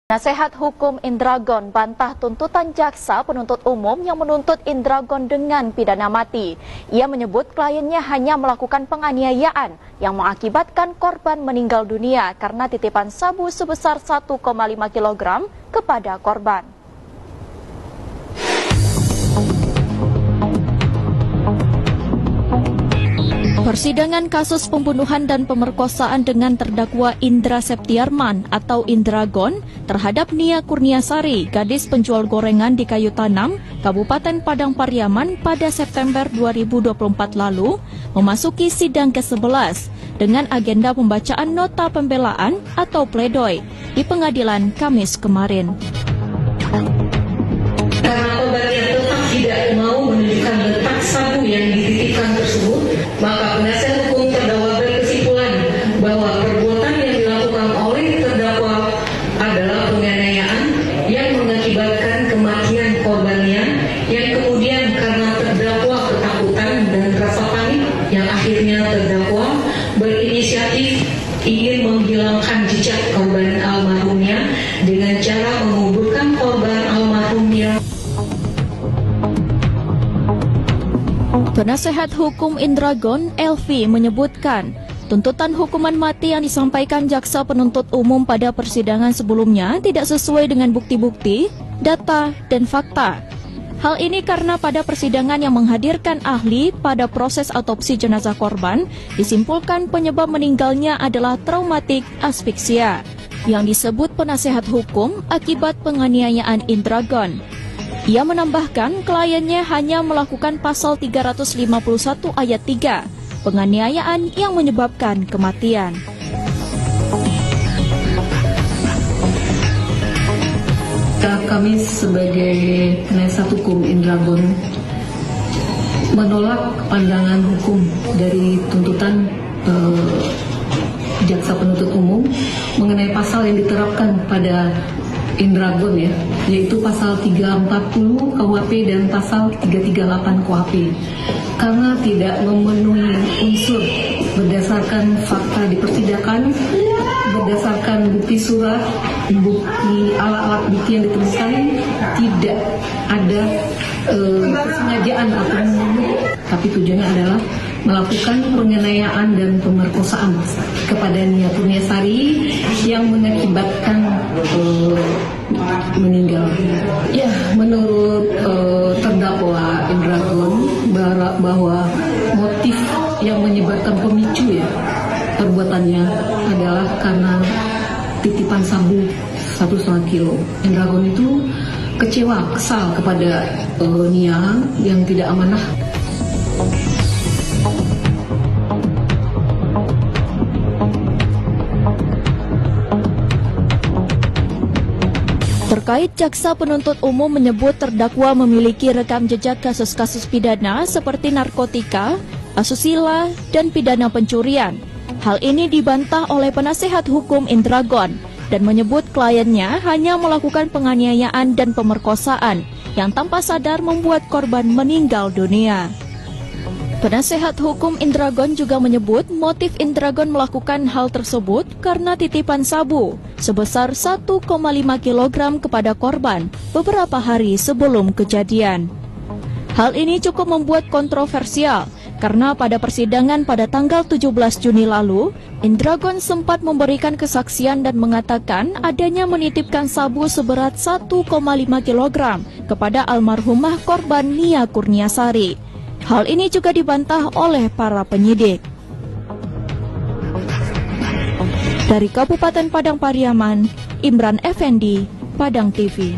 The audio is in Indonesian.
Nasehat Hukum Indragon bantah tuntutan jaksa penuntut umum yang menuntut Indragon dengan pidana mati. Ia menyebut kliennya hanya melakukan penganiayaan yang mengakibatkan korban meninggal dunia karena titipan sabu sebesar 1,5 kg kepada korban. Persidangan kasus pembunuhan dan pemerkosaan dengan terdakwa Indra Septiarman atau Indragon terhadap Nia Kurniasari, gadis penjual gorengan di Kayu Tanam, Kabupaten Padang Pariaman pada September 2024 lalu, memasuki sidang ke-11 dengan agenda pembacaan nota pembelaan atau pledoi di pengadilan Kamis kemarin. Karena korban yang tetap tidak mau menunjukkan letak sabu yang dititipkan tersebut, maka penasihat hukum terdakwa berkesimpulan bahwa perbuatan yang dilakukan oleh terdakwa adalah penganiayaan yang mengakibatkan kematian korbannya, yang kemudian karena terdakwa ketakutan dan rasa panik, yang akhirnya terdakwa berinisiatif ingin menghilangkan jejak korban almarhumnya dengan cara menguburkan korban almarhumnya. Penasehat Hukum Indragon, Elvi, menyebutkan tuntutan hukuman mati yang disampaikan jaksa penuntut umum pada persidangan sebelumnya tidak sesuai dengan bukti-bukti, data, dan fakta. Hal ini karena pada persidangan yang menghadirkan ahli pada proses autopsi jenazah korban, disimpulkan penyebab meninggalnya adalah traumatik asfiksia, yang disebut penasehat hukum akibat penganiayaan Indragon. Ia menambahkan kliennya hanya melakukan pasal 351 ayat 3, penganiayaan yang menyebabkan kematian. Kami sebagai penasihat hukum Indragon menolak pandangan hukum dari tuntutan jaksa penuntut umum mengenai pasal yang diterapkan pada Indragon, yaitu pasal 340 KUHP dan pasal 338 KUHP, karena tidak memenuhi unsur berdasarkan fakta di persidangan, berdasarkan bukti surat, bukti alat-alat bukti yang ditemukan, tidak ada kesengajaan atau tapi tujuannya adalah melakukan penganiayaan dan pemerkosaan kepada Nia Kurniasari yang mengakibatkan meninggal. Ya, menurut terdakwa Indragon bahwa motif yang menyebabkan pemicu perbuatannya adalah karena titipan sabu 1,5 kilo. Indragon itu kecewa, kesal kepada Nia yang tidak amanah. Terkait jaksa penuntut umum menyebut terdakwa memiliki rekam jejak kasus-kasus pidana seperti narkotika, asusila, dan pidana pencurian. Hal ini dibantah oleh penasehat hukum Indragon dan menyebut kliennya hanya melakukan penganiayaan dan pemerkosaan yang tanpa sadar membuat korban meninggal dunia. Penasehat hukum Indragon juga menyebut motif Indragon melakukan hal tersebut karena titipan sabu sebesar 1,5 kg kepada korban beberapa hari sebelum kejadian. Hal ini cukup membuat kontroversial karena pada persidangan pada tanggal 17 Juni lalu, Indragon sempat memberikan kesaksian dan mengatakan adanya menitipkan sabu seberat 1,5 kg kepada almarhumah korban Nia Kurniasari. Hal ini juga dibantah oleh para penyidik. Dari Kabupaten Padang Pariaman, Imran Effendi, Padang TV.